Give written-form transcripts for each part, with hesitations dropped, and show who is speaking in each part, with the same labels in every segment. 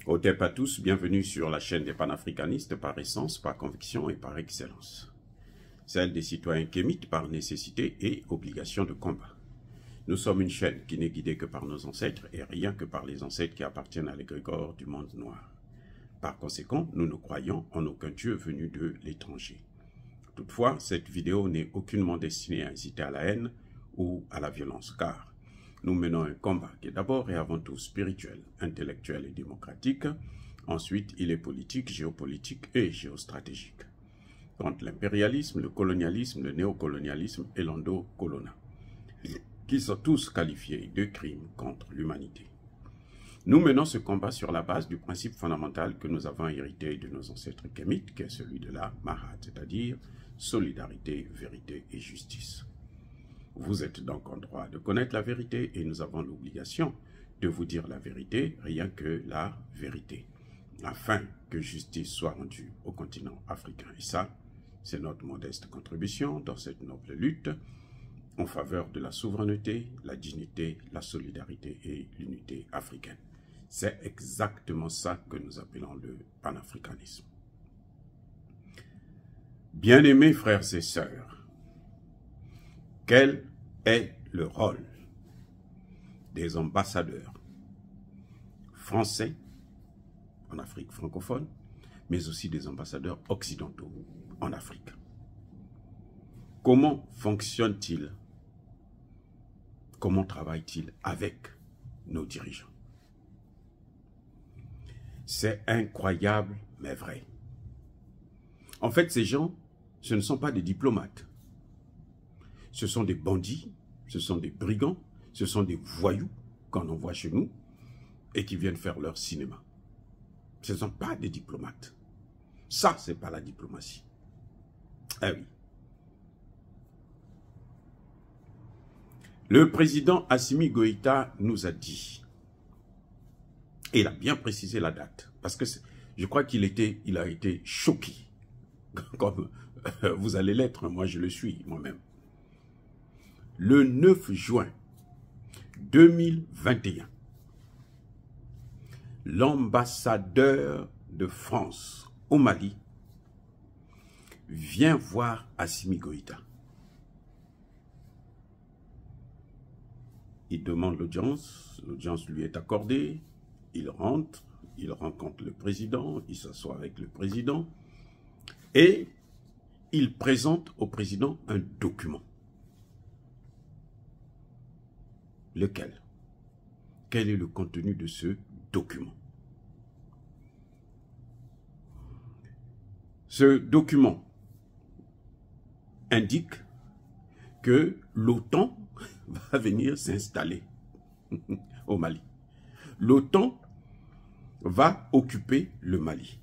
Speaker 1: Au TEP à tous, bienvenue sur la chaîne des panafricanistes par essence, par conviction et par excellence. Celle des citoyens kémites par nécessité et obligation de combat. Nous sommes une chaîne qui n'est guidée que par nos ancêtres et rien que par les ancêtres qui appartiennent à l'égrégore du monde noir. Par conséquent, nous ne croyons en aucun Dieu venu de l'étranger. Toutefois, cette vidéo n'est aucunement destinée à inciter à la haine ou à la violence, car nous menons un combat qui est d'abord et avant tout spirituel, intellectuel et démocratique. Ensuite, il est politique, géopolitique et géostratégique. Contre l'impérialisme, le colonialisme, le néocolonialisme et l'endocolona, qui sont tous qualifiés de crimes contre l'humanité. Nous menons ce combat sur la base du principe fondamental que nous avons hérité de nos ancêtres kémites, qui est celui de la Mahat, c'est-à-dire solidarité, vérité et justice. Vous êtes donc en droit de connaître la vérité et nous avons l'obligation de vous dire la vérité, rien que la vérité, afin que justice soit rendue au continent africain. Et ça, c'est notre modeste contribution dans cette noble lutte en faveur de la souveraineté, la dignité, la solidarité et l'unité africaine. C'est exactement ça que nous appelons le panafricanisme. Bien-aimés frères et sœurs, quel est le rôle des ambassadeurs français en Afrique francophone, mais aussi des ambassadeurs occidentaux en Afrique? Comment fonctionne-t-il? Comment travaille-t-il avec nos dirigeants? C'est incroyable, mais vrai. En fait, ces gens, ce ne sont pas des diplomates. Ce sont des bandits, ce sont des brigands, ce sont des voyous qu'on envoie chez nous et qui viennent faire leur cinéma. Ce ne sont pas des diplomates. Ça, c'est pas la diplomatie. Ah oui. Le président Assimi Goïta nous a dit, et il a bien précisé la date, parce que je crois qu'il a été choqué, comme vous allez l'être, moi je le suis moi-même. Le 9 juin 2021, l'ambassadeur de France au Mali vient voir Assimi Goïta. Il demande l'audience lui est accordée, il rentre, il rencontre le président, il s'assoit avec le président et il présente au président un document. Lequel? Quel est le contenu de ce document? Ce document indique que l'OTAN va venir s'installer au Mali. L'OTAN va occuper le Mali.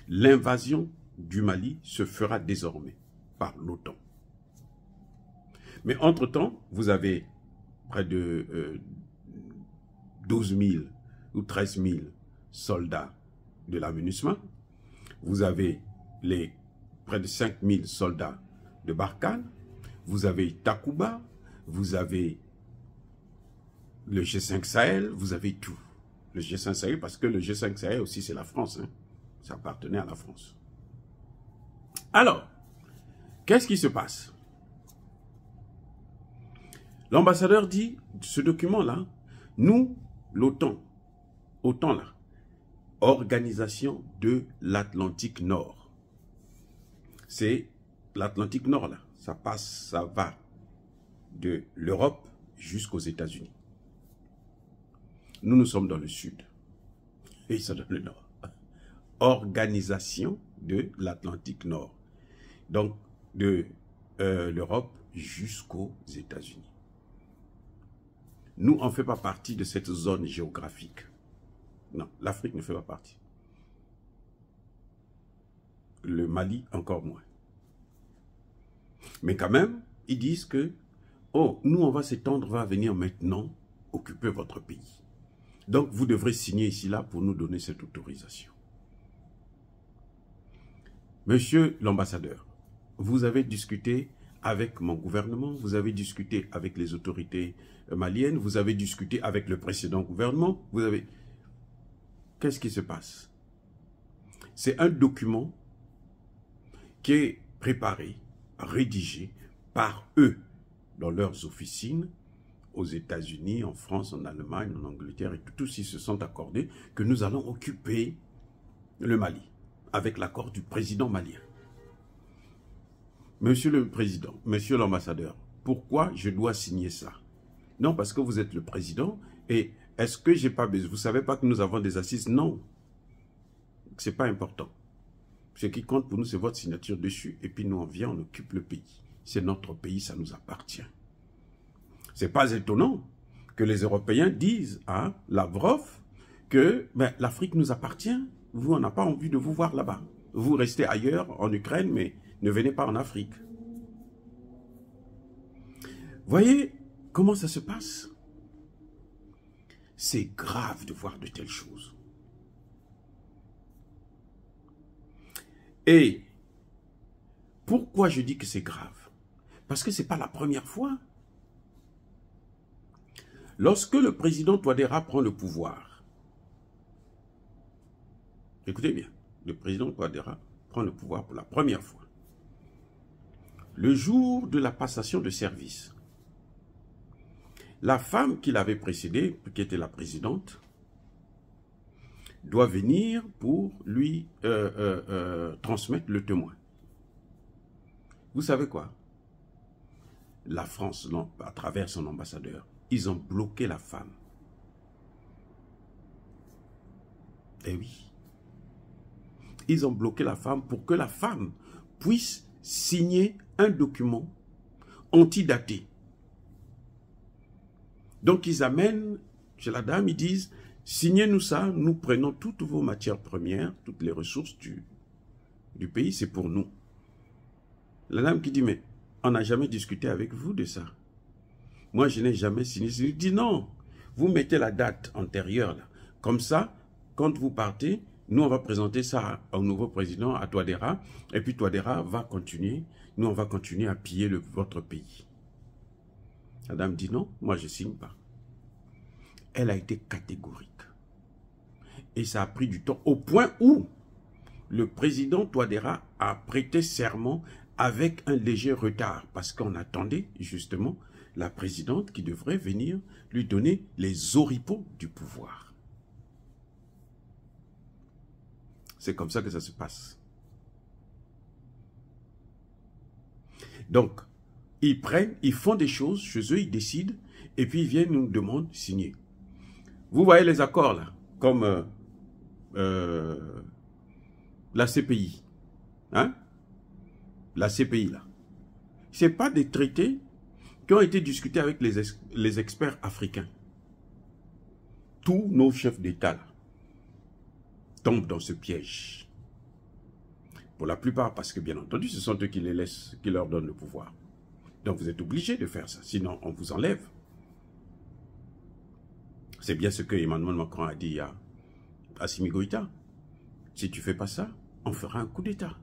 Speaker 1: L'invasion du Mali se fera désormais par l'OTAN. Mais entre-temps, vous avez près de 12 000 ou 13 000 soldats de la MINUSMA. Vous avez près de 5 000 soldats de Barkhane. Vous avez Takuba. Vous avez le G5 Sahel. Vous avez tout. Le G5 Sahel, parce que le G5 Sahel aussi, c'est la France. Hein. Ça appartenait à la France. Alors, qu'est-ce qui se passe? L'ambassadeur dit, ce document-là, nous, l'OTAN, là, Organisation de l'Atlantique Nord. C'est l'Atlantique Nord, là. Ça va de l'Europe jusqu'aux États-Unis. Nous sommes dans le sud. Et ils sont dans le nord. Organisation de l'Atlantique Nord. Donc, de l'Europe jusqu'aux États-Unis. Nous, on ne fait pas partie de cette zone géographique. Non, l'Afrique ne fait pas partie. Le Mali, encore moins. Mais quand même, ils disent que, oh, nous, on va s'étendre, on va venir maintenant occuper votre pays. Donc, vous devrez signer ici, là, pour nous donner cette autorisation. Monsieur l'ambassadeur, vous avez discuté avec mon gouvernement, vous avez discuté avec les autorités maliennes, vous avez discuté avec le précédent gouvernement, qu'est-ce qui se passe? C'est un document qui est préparé, rédigé par eux dans leurs officines, aux États-Unis, en France, en Allemagne, en Angleterre, et tous ils se sont accordés que nous allons occuper le Mali, avec l'accord du président malien. Monsieur le Président, Monsieur l'ambassadeur, pourquoi je dois signer ça? Non, parce que vous êtes le président, et est-ce que j'ai pas besoin? Vous savez pas que nous avons des assises? Non, c'est pas important. Ce qui compte pour nous, c'est votre signature dessus, et puis nous on vient, on occupe le pays. C'est notre pays, ça nous appartient. C'est pas étonnant que les Européens disent à Lavrov que l'Afrique nous appartient. Vous, on n'a pas envie de vous voir là-bas. Vous restez ailleurs, en Ukraine, mais ne venez pas en Afrique. Voyez comment ça se passe? C'est grave de voir de telles choses. Et pourquoi je dis que c'est grave? Parce que ce n'est pas la première fois. Lorsque le président Touadéra prend le pouvoir, écoutez bien, le président Touadéra prend le pouvoir pour la première fois. Le jour de la passation de service, la femme qui l'avait précédée, qui était la présidente, doit venir pour lui transmettre le témoin. Vous savez quoi? La France, à travers son ambassadeur, ils ont bloqué la femme. Eh oui. Ils ont bloqué la femme pour que la femme puisse signer un document antidaté. Donc ils amènent chez la dame, ils disent, signez-nous ça, nous prenons toutes vos matières premières, toutes les ressources du pays, c'est pour nous. La dame qui dit, mais on n'a jamais discuté avec vous de ça. Moi, je n'ai jamais signé. Je lui dis, non, vous mettez la date antérieure, là. Comme ça, quand vous partez, nous, on va présenter ça au nouveau président, à Touadéra, et puis Touadéra va continuer, nous, on va continuer à piller votre pays. La dame dit, non, moi, je ne signe pas. Elle a été catégorique. Et ça a pris du temps, au point où le président Touadéra a prêté serment avec un léger retard, parce qu'on attendait justement la présidente qui devrait venir lui donner les oripeaux du pouvoir. C'est comme ça que ça se passe. Donc, ils prennent, ils font des choses chez eux, ils décident, et puis ils viennent nous demander de signer. Vous voyez les accords là, comme la CPI. Hein? La CPI là. Ce n'est pas des traités qui ont été discutés avec les experts africains. Tous nos chefs d'État tombent dans ce piège. Pour la plupart, parce que bien entendu, ce sont eux qui les laissent, qui leur donnent le pouvoir. Donc vous êtes obligés de faire ça, sinon on vous enlève. C'est bien ce que Emmanuel Macron a dit à Assimi Goïta. Si tu ne fais pas ça, on fera un coup d'État.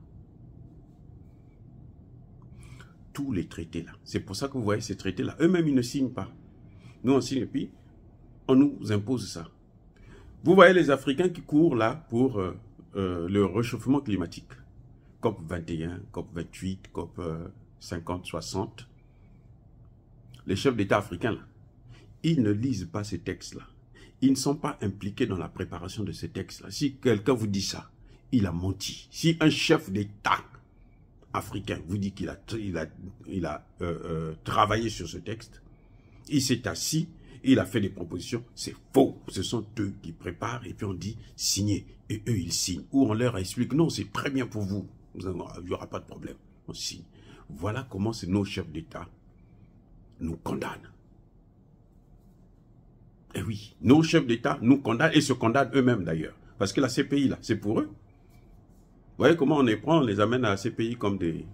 Speaker 1: Tous les traités là. C'est pour ça que vous voyez ces traités là. Eux-mêmes, ils ne signent pas. Nous, on signe et puis on nous impose ça. Vous voyez les Africains qui courent là pour le réchauffement climatique. COP 21, COP 28, COP 50, 60. Les chefs d'État africains là, ils ne lisent pas ces textes-là. Ils ne sont pas impliqués dans la préparation de ces textes-là. Si quelqu'un vous dit ça, il a menti. Si un chef d'État africain vous dit qu'il a travaillé sur ce texte, il s'est assis, il a fait des propositions, c'est faux. Ce sont eux qui préparent et puis on dit signez. Et eux, ils signent. Ou on leur explique, non, c'est très bien pour vous. Il n'y aura pas de problème. On signe. Voilà comment nos chefs d'État nous condamnent. Et oui, nos chefs d'État nous condamnent et se condamnent eux-mêmes d'ailleurs. Parce que la CPI, là, c'est pour eux. Vous voyez comment on les prend, on les amène à la CPI comme des...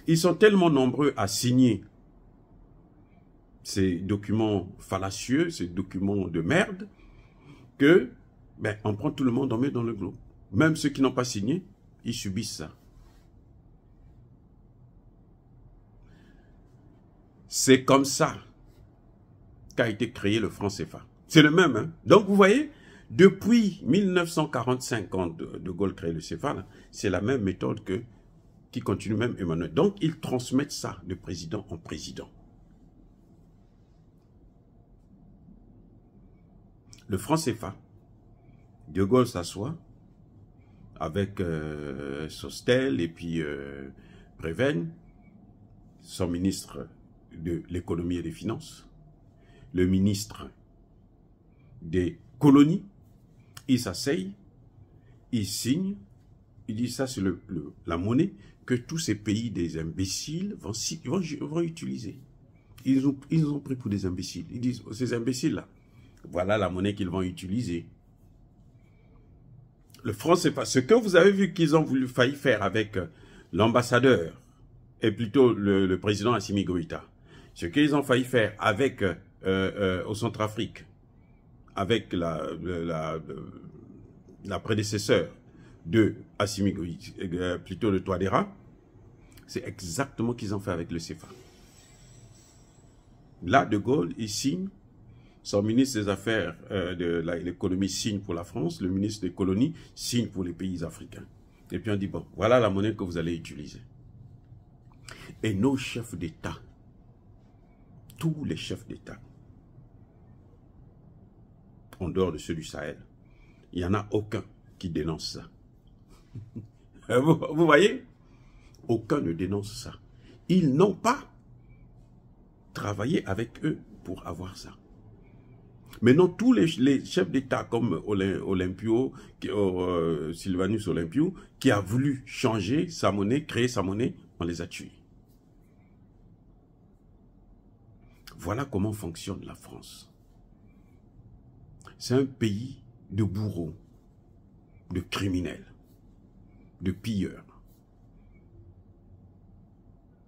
Speaker 1: Ils sont tellement nombreux à signer ces documents fallacieux, ces documents de merde, que on prend tout le monde, on met dans le groupe. Même ceux qui n'ont pas signé, ils subissent ça. C'est comme ça qu'a été créé le franc CFA. C'est le même. Hein? Donc, vous voyez, depuis 1945, quand De Gaulle crée le CFA, c'est la même méthode qui continue même Emmanuel. Donc, ils transmettent ça de président en président. Le franc CFA, De Gaulle s'assoit avec Sostel et puis Préven, son ministre de l'économie et des finances, le ministre des colonies. Il s'asseye, il signe, il dit ça c'est la monnaie que tous ces pays des imbéciles vont utiliser. Ils ont pris pour des imbéciles. Ils disent, ces imbéciles-là, voilà la monnaie qu'ils vont utiliser. Le franc CFA, ce que vous avez vu qu'ils ont failli faire avec l'ambassadeur, et plutôt le président Assimi Goïta, ce qu'ils ont failli faire avec au Centrafrique, avec la prédécesseur de Assimi Goïta, plutôt de Touadéra, c'est exactement ce qu'ils ont fait avec le CFA. Là, De Gaulle, il signe, son ministre des Affaires de l'économie signe pour la France, le ministre des colonies signe pour les pays africains. Et puis on dit, bon, voilà la monnaie que vous allez utiliser. Et nos chefs d'État, tous les chefs d'État, en dehors de ceux du Sahel, il n'y en a aucun qui dénonce ça. Vous voyez? Aucun ne dénonce ça. Ils n'ont pas travaillé avec eux pour avoir ça. Maintenant, tous les chefs d'État comme Olympio, Sylvanus Olympio, qui a voulu changer sa monnaie, créer sa monnaie, on les a tués. Voilà comment fonctionne la France. C'est un pays de bourreaux, de criminels, de pilleurs,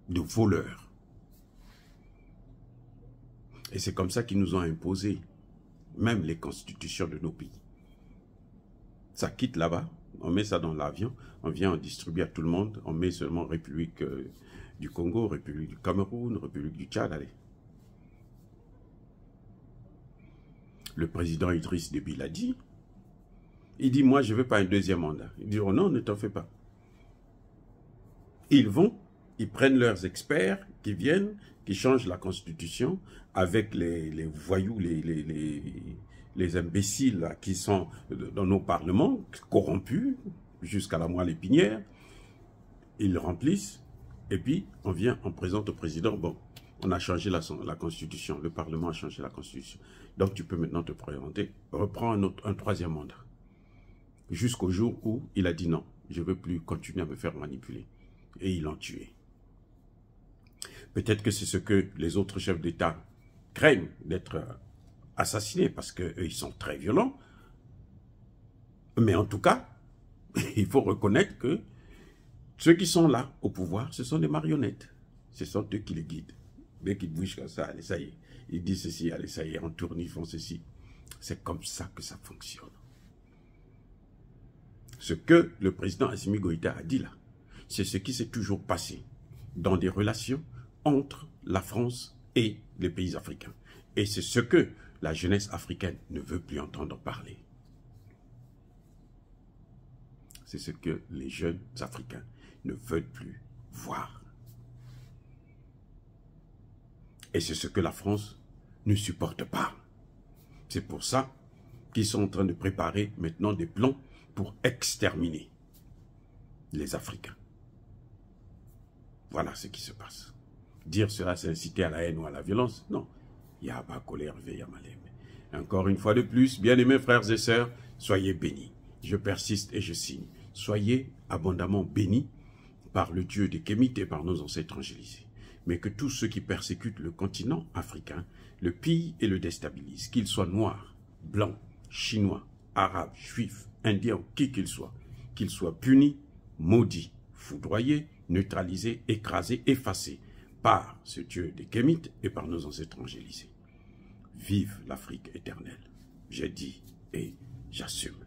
Speaker 1: de voleurs. Et c'est comme ça qu'ils nous ont imposé même les constitutions de nos pays. Ça quitte là-bas, on met ça dans l'avion, on vient, on distribue à tout le monde, on met seulement République du Congo, République du Cameroun, République du Tchad, allez. Le président Idriss Déby l'a dit. Il dit, moi, je ne veux pas un deuxième mandat. Il dit, oh non, ne t'en fais pas. Ils vont, ils prennent leurs experts qui viennent, qui changent la constitution avec les voyous, les imbéciles là, qui sont dans nos parlements, corrompus jusqu'à la moelle épinière. Ils remplissent et puis on vient, on présente au président, bon, on a changé la constitution, le Parlement a changé la constitution. Donc tu peux maintenant te présenter, reprends un troisième mandat. Jusqu'au jour où il a dit non, je ne veux plus continuer à me faire manipuler. Et ils l'ont tué. Peut-être que c'est ce que les autres chefs d'État craignent d'être assassinés parce qu'eux, ils sont très violents. Mais en tout cas, il faut reconnaître que ceux qui sont là au pouvoir, ce sont des marionnettes. Ce sont eux qui les guident. Dès qu'ils bougent comme ça, allez, ça y est. Ils disent ceci, allez, ça y est, on tourne, ils font ceci. C'est comme ça que ça fonctionne. Ce que le président Assimi Goïta a dit là, c'est ce qui s'est toujours passé dans des relations entre la France et les pays africains. Et c'est ce que la jeunesse africaine ne veut plus entendre parler. C'est ce que les jeunes africains ne veulent plus voir. Et c'est ce que la France ne supporte pas. C'est pour ça qu'ils sont en train de préparer maintenant des plans pour exterminer les Africains. Voilà ce qui se passe. Dire cela, c'est inciter à la haine ou à la violence. Non. Il y a pas colère, veille malem. Encore une fois de plus, bien-aimés frères et sœurs, soyez bénis. Je persiste et je signe. Soyez abondamment bénis par le Dieu des Kémites et par nos ancêtres angélisés. Mais que tous ceux qui persécutent le continent africain le pillent et le déstabilisent, qu'ils soient noirs, blancs, chinois, arabes, juifs, indiens, qui qu'ils soient punis, maudits, foudroyés, neutralisés, écrasés, effacés par ce Dieu des Kémites et par nos ancêtres angélisés. Vive l'Afrique éternelle. J'ai dit et j'assume.